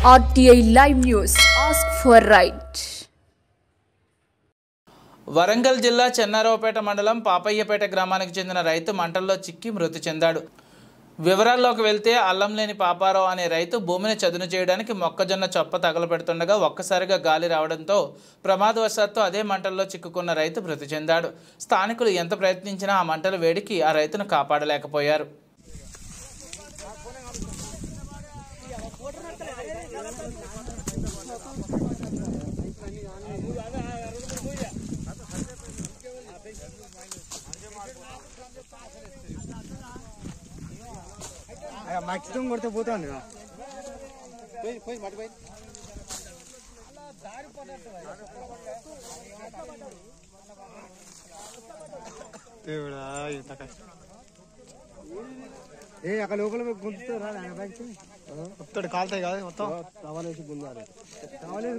RTI Live News. Ask for right. Warangal జిల్లా చెన్నారావుపేట మండలం పాపయ్యపేట గ్రామానికి చెందిన రైతు మంటల్లో చిక్కి మృతి చెందాడు. వివరాల్లోకి వెళ్తే అల్లంలేని పాపారావు అనే రైతు భూమిని చదును చేయడానికి మొక్కజొన్న చొప్ప తగలపెడుతుండగా ఒక్కసారిగా గాలి రావడంతో ప్రమాదవశాత్తు అదే మంటల్లో చిక్కుకున్న రైతు మృతి చెందాడు. స్థానికులు ఎంత ప్రయత్నించినా ఆ మంటల వేడికి ఆ రైతును కాపాడలేకపోయారు. maximum కొడితే పోతాను అక్కడ లోపల గుంజుతారా వస్తాడు కాలుతాయి కాదు మొత్తం కావాలేసి గుంజాలి కావాలేసి